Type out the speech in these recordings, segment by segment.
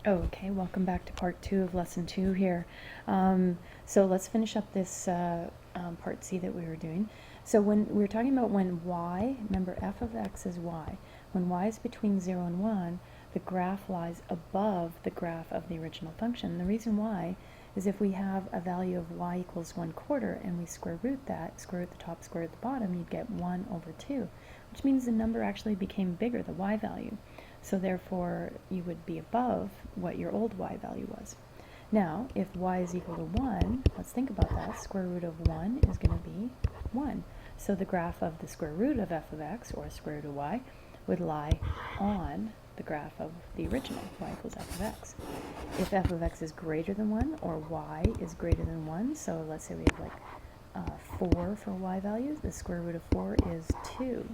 Okay, welcome back to part 2 of lesson 2 here. So let's finish up this part C that we were doing. So when we were talking about when y, remember f of x is y, when y is between 0 and 1, the graph lies above the graph of the original function. The reason why is if we have a value of y equals 1/4 and we square root that, square root the top, square root the bottom, you'd get 1/2, which means the number actually became bigger, the y value. So therefore, you would be above what your old y value was. Now, if y is equal to 1, let's think about that. Square root of 1 is going to be 1. So the graph of the square root of f of x, or square root of y, would lie on the graph of the original, y equals f of x. If f of x is greater than 1, or y is greater than 1, so let's say we have like 4 for y values, the square root of 4 is 2.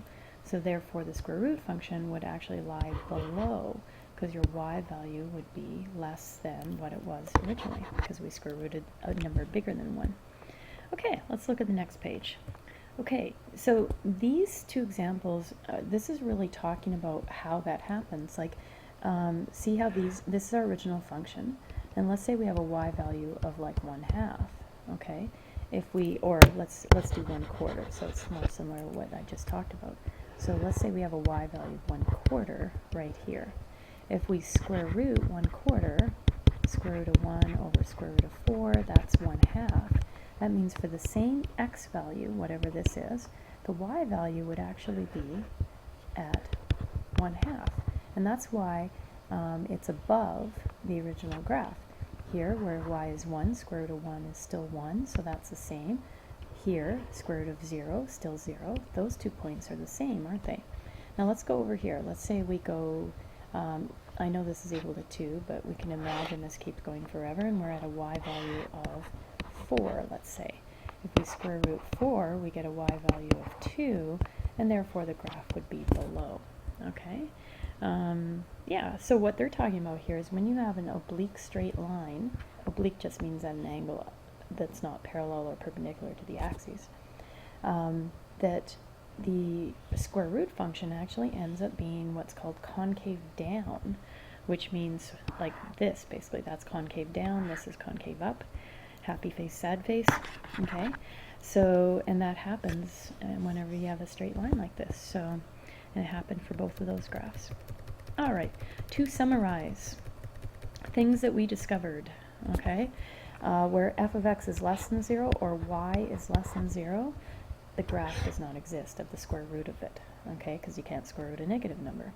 So therefore the square root function would actually lie below, because your y value would be less than what it was originally, because we square rooted a number bigger than 1. Okay, let's look at the next page. Okay, so these two examples, this is really talking about how that happens. Like, see how this is our original function, and let's say we have a y value of like 1/2, okay? If we, or let's do 1/4, so it's more similar to what I just talked about. So let's say we have a y value of 1/4 right here. If we square root 1/4, square root of 1 over square root of 4, that's 1/2. That means for the same x value, whatever this is, the y value would actually be at 1/2. And that's why it's above the original graph. Here, where y is 1, square root of 1 is still 1, so that's the same. Here, square root of 0, still 0. Those 2 points are the same, aren't they? Now let's go over here. Let's say we go, I know this is equal to 2, but we can imagine this keeps going forever, and we're at a y value of 4, let's say. If we square root 4, we get a y value of 2, and therefore the graph would be below, okay? Yeah, so what they're talking about here is when you have an oblique straight line, oblique just means at an angle that's not parallel or perpendicular to the axes, that the square root function actually ends up being what's called concave down, which means like this, basically. That's concave down, this is concave up. Happy face, sad face, okay? So, and that happens whenever you have a straight line like this. So, and it happened for both of those graphs. All right, to summarize, things that we discovered, okay? Where f of x is less than 0 or y is less than 0, the graph does not exist of the square root of it, okay? Because you can't square root a negative number.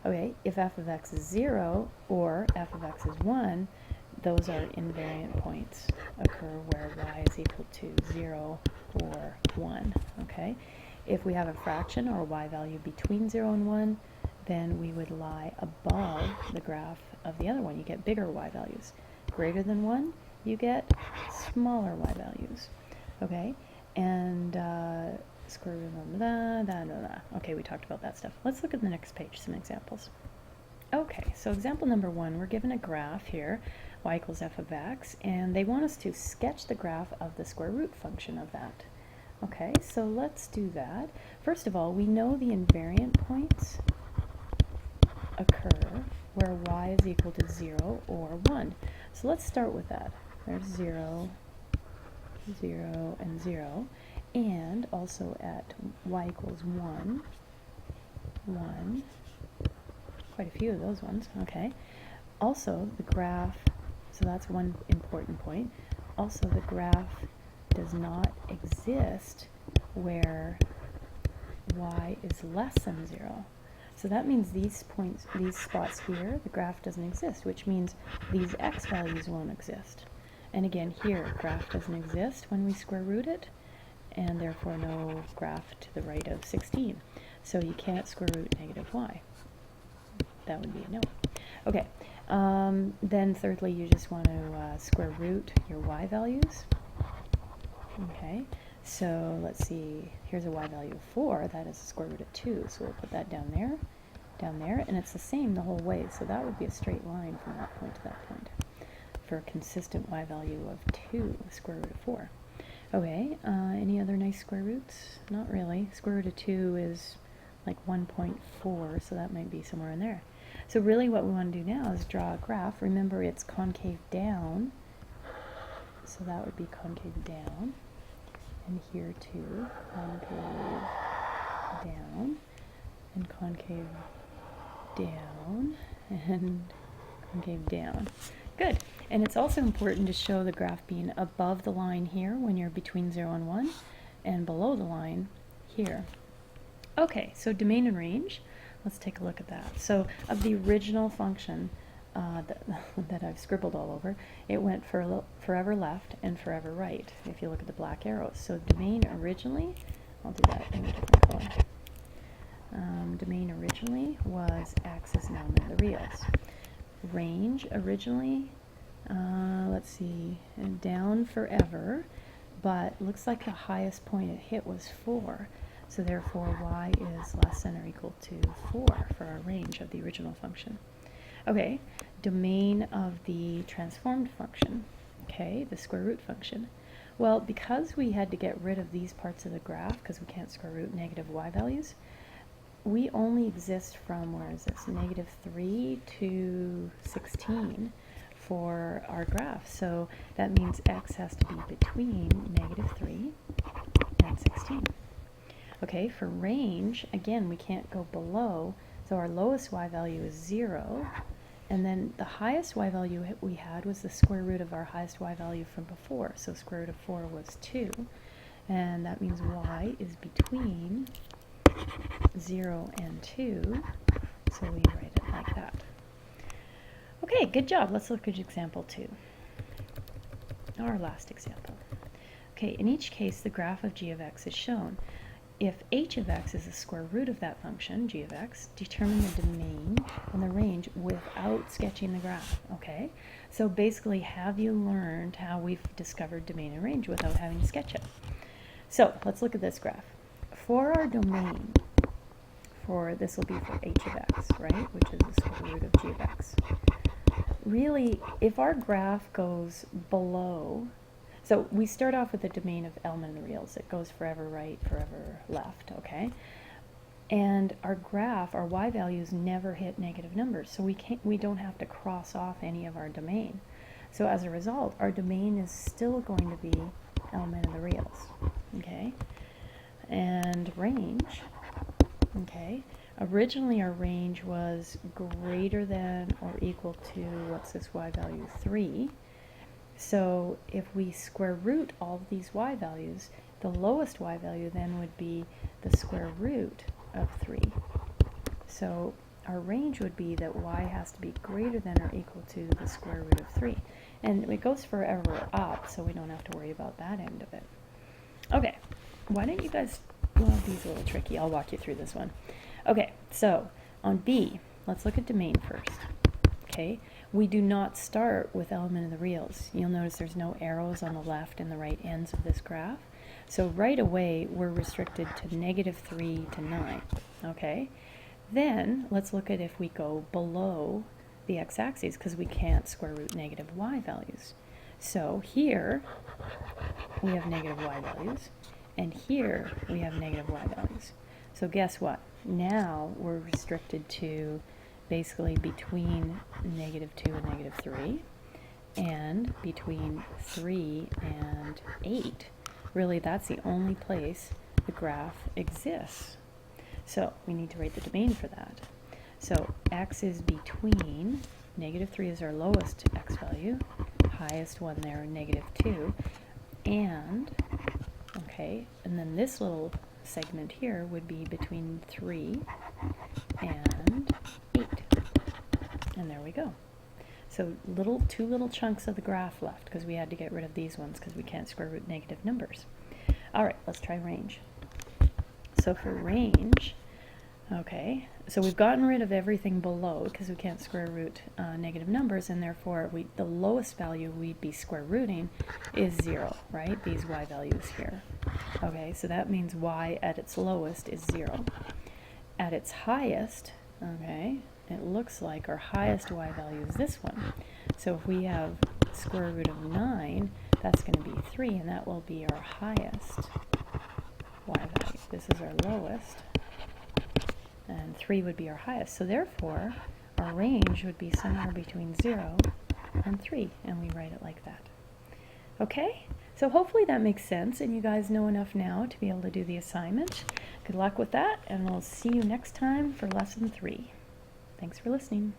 Okay, if f of x is 0 or f of x is 1, those are invariant points occur where y is equal to 0 or 1, okay? If we have a fraction or a y value between 0 and 1, then we would lie above the graph of the other one. You get bigger y values. Greater than 1, you get smaller y values, okay? And square root of that. Okay, we talked about that stuff. Let's look at the next page, some examples. Okay, so example number 1, we're given a graph here, y equals f of x, and they want us to sketch the graph of the square root function of that. Okay, so let's do that. First of all, we know the invariant points occur where y is equal to 0 or 1. So let's start with that. There's 0, 0, and 0. And also at y equals 1, 1, quite a few of those ones, okay. Also, the graph, so that's one important point. Also, the graph does not exist where y is less than 0. So that means these points, these spots here, the graph doesn't exist, which means these x values won't exist. And again, here, graph doesn't exist when we square root it, and therefore no graph to the right of 16. So you can't square root negative y. That would be a no. Okay, then thirdly, you just want to square root your y values. Okay, so let's see, here's a y value of 4, that is the square root of 2, so we'll put that down there, and it's the same the whole way, so that would be a straight line from that point to that point for a consistent y value of 2, square root of 4. Okay, any other nice square roots? Not really. Square root of 2 is like 1.4, so that might be somewhere in there. So really what we want to do now is draw a graph. Remember, it's concave down, so that would be concave down, and here too, concave down, and concave down, and concave down. Good. And it's also important to show the graph being above the line here when you're between 0 and 1, and below the line here. Okay, so domain and range. Let's take a look at that. So of the original function that I've scribbled all over, it went for forever left and forever right, if you look at the black arrows. So domain originally, I'll do that in a different color. Domain originally was axis and element of the reals. Range originally, let's see, down forever, but looks like the highest point it hit was 4. So therefore y is less than or equal to 4 for our range of the original function. Okay, domain of the transformed function, okay, the square root function. Well, because we had to get rid of these parts of the graph, because we can't square root negative y values, we only exist from, where is this, -3 to 16 for our graph. So that means x has to be between -3 and 16. Okay, for range, again, we can't go below, so our lowest y value is 0, and then the highest y value we had was the square root of our highest y value from before, so square root of 4 was 2, and that means y is between 0 and 2, so we write it like that. Okay, good job. Let's look at example 2, our last example. Okay, in each case, the graph of g of x is shown. If h of x is the square root of that function, g of x, determine the domain and the range without sketching the graph, okay? So basically, have you learned how we've discovered domain and range without having to sketch it? So let's look at this graph. For our domain, this will be for h of x, right, which is the square root of g of x. Really, if our graph goes below, so we start off with the domain of element of the reals. It goes forever right, forever left, okay? And our graph, our y values never hit negative numbers, so we don't have to cross off any of our domain. So as a result, our domain is still going to be element of the reals, okay? And range, okay? Originally our range was greater than or equal to, what's this y value, 3. So if we square root all of these y values, the lowest y value then would be the square root of 3. So our range would be that y has to be greater than or equal to the square root of 3. And it goes forever up, so we don't have to worry about that end of it. Okay, why don't you guys, well, these are a little tricky. I'll walk you through this one. Okay, so on B, let's look at domain first. Okay, we do not start with element of the reals. You'll notice there's no arrows on the left and the right ends of this graph. So right away, we're restricted to -3 to 9, okay? Then, let's look at if we go below the x-axis, because we can't square root negative y values. So here, we have negative y values, and here, we have negative y values. So guess what? Now, we're restricted to basically between -2 and -3, and between 3 and 8. Really, that's the only place the graph exists. So we need to write the domain for that. So x is between, -3 is our lowest x value, highest one there, -2, and, okay, and then this little segment here would be between 3 and 8. And there we go. So two little chunks of the graph left, because we had to get rid of these ones because we can't square root negative numbers. All right, let's try range. So for range, okay, so we've gotten rid of everything below because we can't square root negative numbers, and therefore the lowest value we'd be square rooting is 0, right? These y values here. Okay, so that means y at its lowest is 0. At its highest, okay, it looks like our highest y value is this one. So if we have square root of 9, that's going to be 3, and that will be our highest y value. This is our lowest, and 3 would be our highest. So therefore, our range would be somewhere between 0 and 3, and we write it like that. Okay, so hopefully that makes sense, and you guys know enough now to be able to do the assignment. Good luck with that, and we'll see you next time for lesson 3. Thanks for listening.